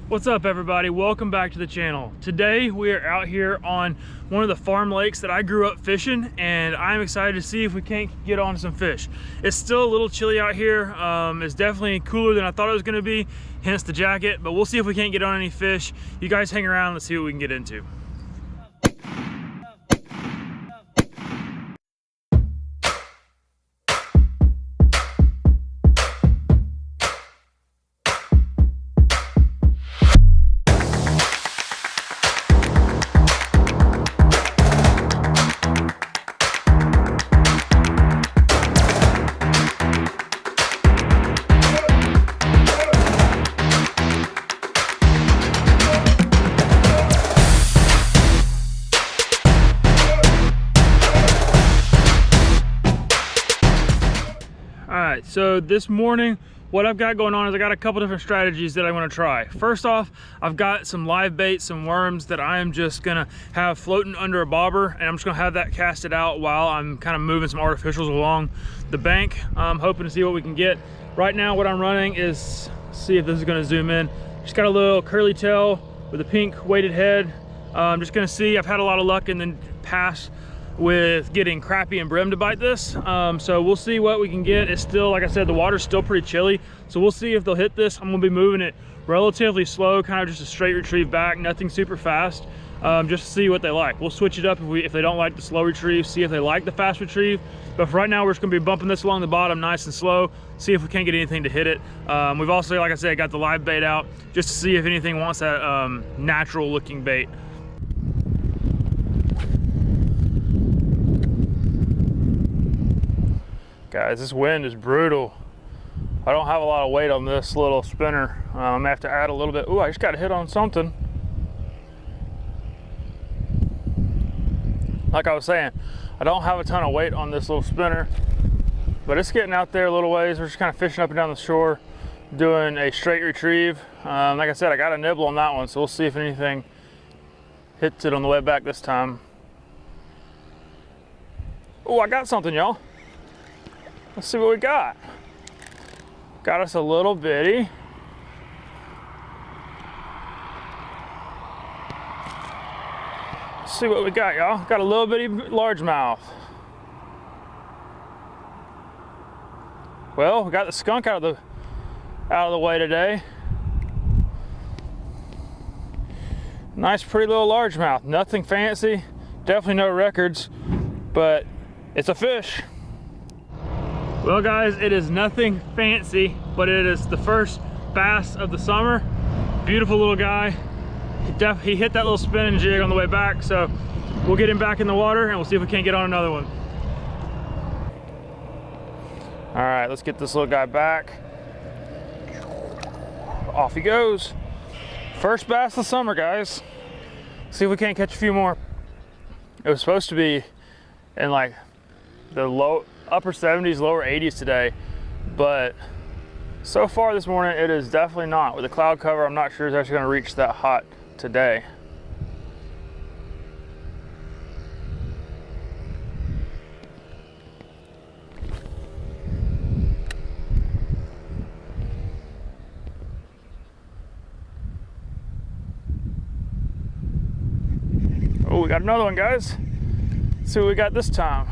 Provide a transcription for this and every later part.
What's up, everybody? Welcome back to the channel. Today we are out here on one of the farm lakes that I grew up fishing, and I'm excited to see if we can't get on some fish. It's still a little chilly out here. It's definitely cooler than I thought it was going to be, hence the jacket, but we'll see if we can't get on any fish. You guys hang around, let's see what we can get into. Alright, so this morning what I've got going on is I got a couple different strategies that I want to try. First off, I've got some live bait, some worms that I am just gonna have floating under a bobber, and I'm just gonna have that casted out while I'm kind of moving some artificials along the bank. I'm hoping to see what we can get. Right now what I'm running is, see if this is gonna zoom in, just got a little curly tail with a pink weighted head. I'm just gonna see, I've had a lot of luck in the past with getting crappie and brim to bite this, so we'll see what we can get. It's still, like I said, the water's still pretty chilly, so we'll see if they'll hit this. I'm gonna be moving it relatively slow, kind of just a straight retrieve back, nothing super fast, just to see what they like. We'll switch it up if they don't like the slow retrieve, see if they like the fast retrieve. But for right now, we're just gonna be bumping this along the bottom nice and slow, see if we can't get anything to hit it. We've also, like I said, got the live bait out just to see if anything wants that natural looking bait. Guys, this wind is brutal. I don't have a lot of weight on this little spinner. I'm gonna have to add a little bit. Ooh, I just got to hit on something. Like I was saying, I don't have a ton of weight on this little spinner, but it's getting out there a little ways. We're just kind of fishing up and down the shore, doing a straight retrieve. Like I said, I got a nibble on that one, so we'll see if anything hits it on the way back this time. Oh, I got something, y'all. Let's see what we got. Got us a little bitty. Let's see what we got, y'all. Got a little bitty largemouth. Well, we got the skunk out of the way today. Nice, pretty little largemouth. Nothing fancy. Definitely no records, but it's a fish. Well guys, it is nothing fancy, but it is the first bass of the summer. Beautiful little guy. He hit that little spinning jig on the way back, so we'll get him back in the water and we'll see if we can't get on another one. All right, let's get this little guy back. Off he goes. First bass of the summer, guys. See if we can't catch a few more. It was supposed to be in like the upper 70s, lower 80s today, but so far this morning it is definitely not. With the cloud cover, I'm not sure it's actually going to reach that hot today. Oh, we got another one, guys. Let's see what we got this time.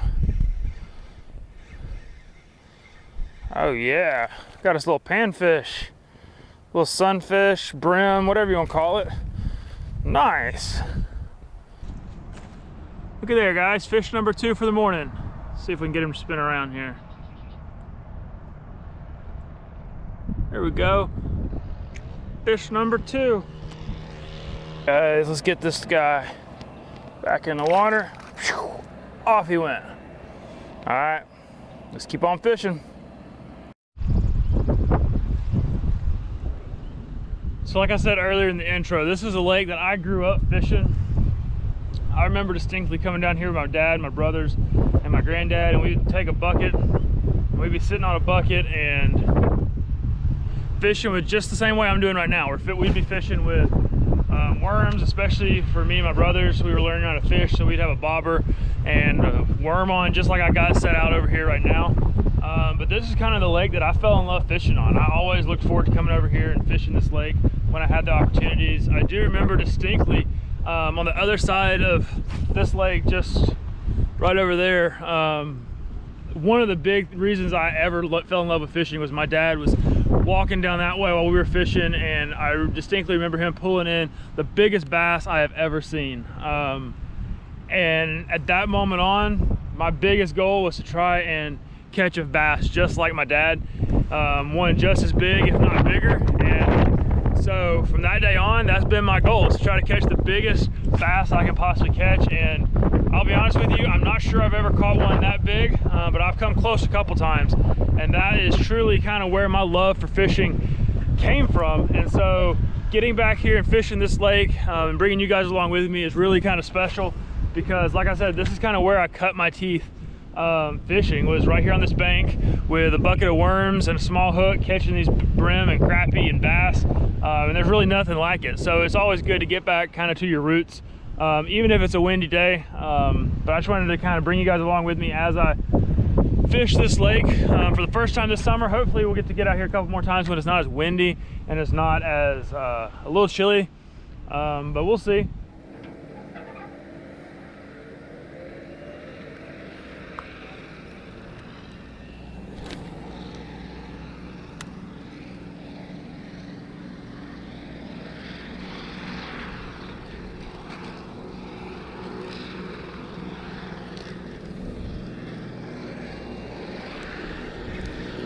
Oh yeah, got us a little panfish, little sunfish, brim, whatever you want to call it. Nice. Look at there, guys, fish number 2 for the morning. Let's see if we can get him to spin around here. There we go. Fish number 2. Guys, let's get this guy back in the water. Off he went. All right, let's keep on fishing. So like I said earlier in the intro, this is a lake that I grew up fishing. I remember distinctly coming down here with my dad, my brothers, and my granddad, and we'd take a bucket, and we'd be sitting on a bucket and fishing with just the same way I'm doing right now. We'd be fishing with worms, especially for me and my brothers. We were learning how to fish, so we'd have a bobber and a worm on, just like I got set out over here right now. But this is kind of the lake that I fell in love fishing on. I always looked forward to coming over here and fishing this lake when I had the opportunities. I do remember distinctly on the other side of this lake, just right over there, one of the big reasons I ever fell in love with fishing was my dad was walking down that way while we were fishing, and I distinctly remember him pulling in the biggest bass I have ever seen. And at that moment on, my biggest goal was to try and catch a bass just like my dad, one just as big if not bigger. And so from that day on, that's been my goal, is to try to catch the biggest bass I can possibly catch. And I'll be honest with you, I'm not sure I've ever caught one that big, but I've come close a couple times, and that is truly kind of where my love for fishing came from. And so getting back here and fishing this lake and bringing you guys along with me is really kind of special, because like I said, this is kind of where I cut my teeth fishing, was right here on this bank with a bucket of worms and a small hook, catching these brim and crappie and bass, and there's really nothing like it. So it's always good to get back kind of to your roots, even if it's a windy day. But I just wanted to kind of bring you guys along with me as I fish this lake for the first time this summer. Hopefully we'll get to get out here a couple more times when it's not as windy and it's not as a little chilly, but we'll see.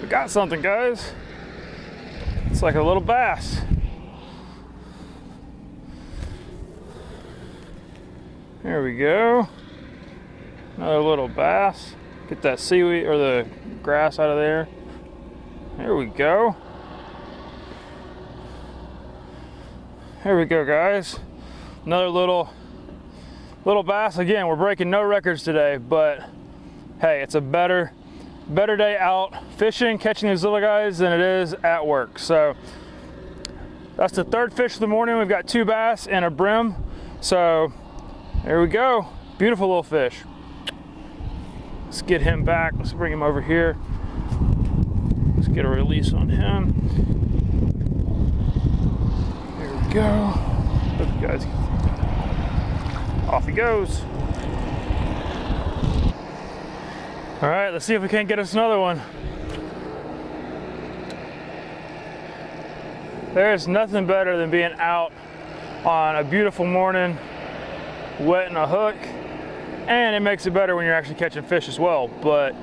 Got something, guys. It's like a little bass. There we go. Another little bass. Get that seaweed or the grass out of there. There we go. There we go, guys. Another little bass. Again, we're breaking no records today, but hey, it's a better day out fishing, catching these little guys than it is at work. So that's the third fish of the morning. We've got 2 bass and a brim. So there we go. Beautiful little fish. Let's get him back. Let's bring him over here. Let's get a release on him. There we go. Look, guys. Off he goes. All right, let's see if we can't get us another one. There's nothing better than being out on a beautiful morning, wetting a hook, and it makes it better when you're actually catching fish as well, but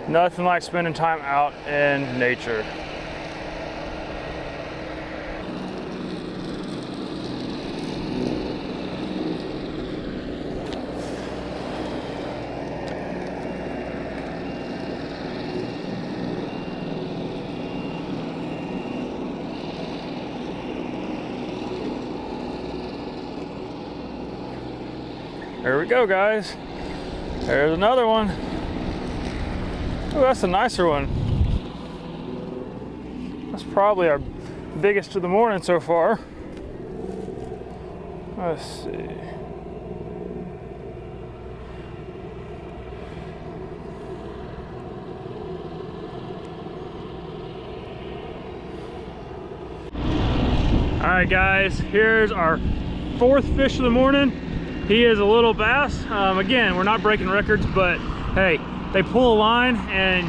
nothing like spending time out in nature. There we go, guys. There's another one. Oh, that's a nicer one. That's probably our biggest of the morning so far. Let's see. All right, guys, here's our 4th fish of the morning. He is a little bass. Again, we're not breaking records, but hey, they pull a line and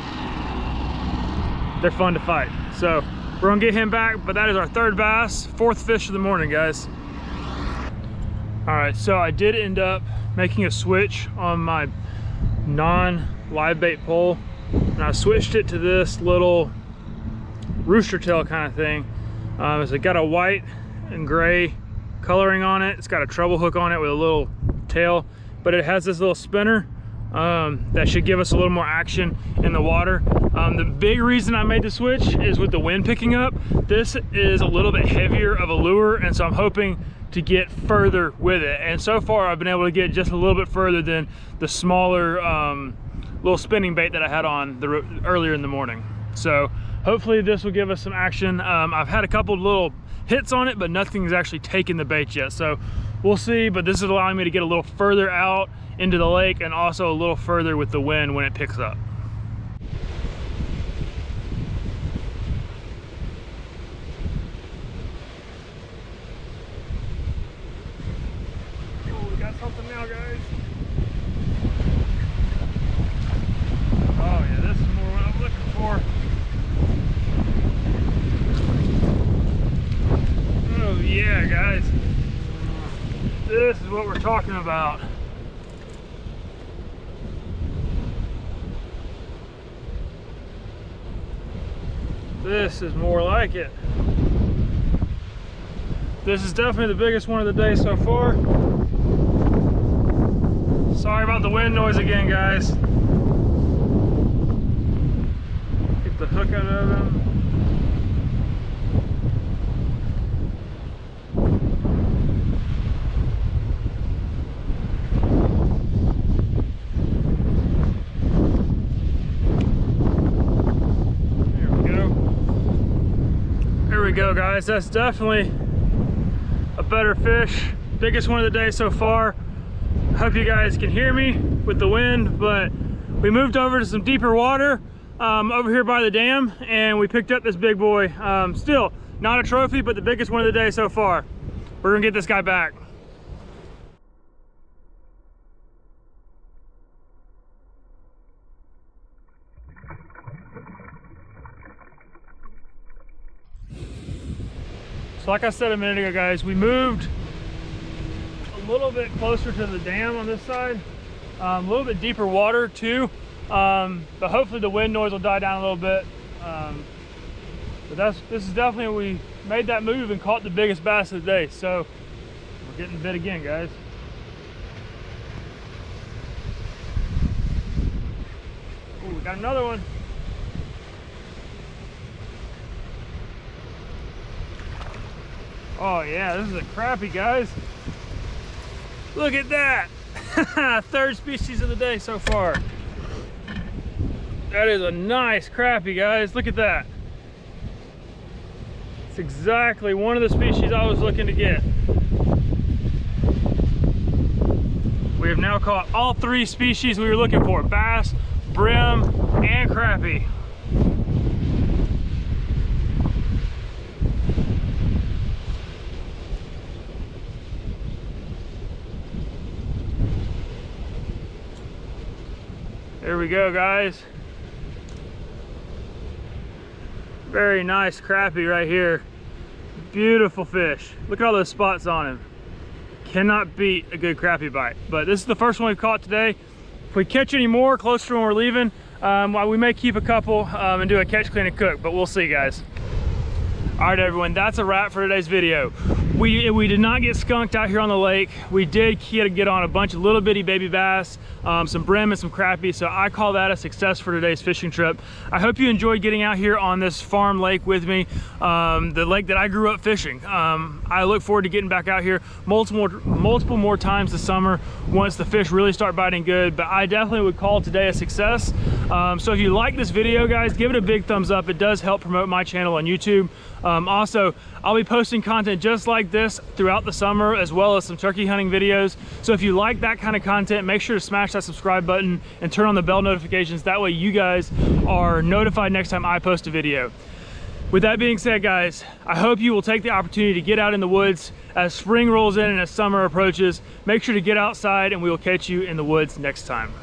they're fun to fight. So we're gonna get him back, but that is our 3rd bass, 4th fish of the morning, guys. All right, so I did end up making a switch on my non-live bait pole, and I switched it to this little rooster tail kind of thing. It's got a white and gray coloring on it. It's got a treble hook on it with a little tail, but it has this little spinner that should give us a little more action in the water. The big reason I made the switch is with the wind picking up. This is a little bit heavier of a lure, and so I'm hoping to get further with it. And so far I've been able to get just a little bit further than the smaller little spinning bait that I had on earlier in the morning. So hopefully this will give us some action. I've had a couple of little hits on it, but nothing's actually taken the bait yet, so we'll see. But this is allowing me to get a little further out into the lake and also a little further with the wind when it picks up. This is what we're talking about. This is more like it. This is definitely the biggest one of the day so far. Sorry about the wind noise again, guys. Get the hook out of him. There we go, guys. That's definitely a better fish. Biggest one of the day so far. Hope you guys can hear me with the wind, but we moved over to some deeper water over here by the dam, and we picked up this big boy. Still not a trophy, but the biggest one of the day so far. We're gonna get this guy back. So like I said a minute ago, guys, we moved a little bit closer to the dam on this side, a little bit deeper water too, but hopefully the wind noise will die down a little bit. But this is definitely, we made that move and caught the biggest bass of the day, so we're getting bit again, guys. Ooh, we got another one. Oh yeah, this is a crappie, guys. Look at that. Third species of the day so far. That is a nice crappie, guys. Look at that. It's exactly one of the species I was looking to get. We have now caught all three species we were looking for: bass, brim, and crappie. There we go, guys. Very nice crappie right here. Beautiful fish. Look at all those spots on him. Cannot beat a good crappie bite. But this is the first one we've caught today. If we catch any more closer to when we're leaving, we may keep a couple and do a catch, clean, and cook, but we'll see, guys. All right, everyone, that's a wrap for today's video. We did not get skunked out here on the lake. We did get on a bunch of little bitty baby bass, some brim and some crappie, so I call that a success for today's fishing trip. I hope you enjoyed getting out here on this farm lake with me, the lake that I grew up fishing. I look forward to getting back out here multiple more times this summer once the fish really start biting good, but I definitely would call today a success. So if you like this video, guys, give it a big thumbs up. It does help promote my channel on YouTube. Also, I'll be posting content just like this throughout the summer, as well as some turkey hunting videos. So if you like that kind of content, make sure to smash that subscribe button and turn on the bell notifications. That way you guys are notified next time I post a video. With that being said, guys, I hope you will take the opportunity to get out in the woods as spring rolls in and as summer approaches. Make sure to get outside, and we will catch you in the woods next time.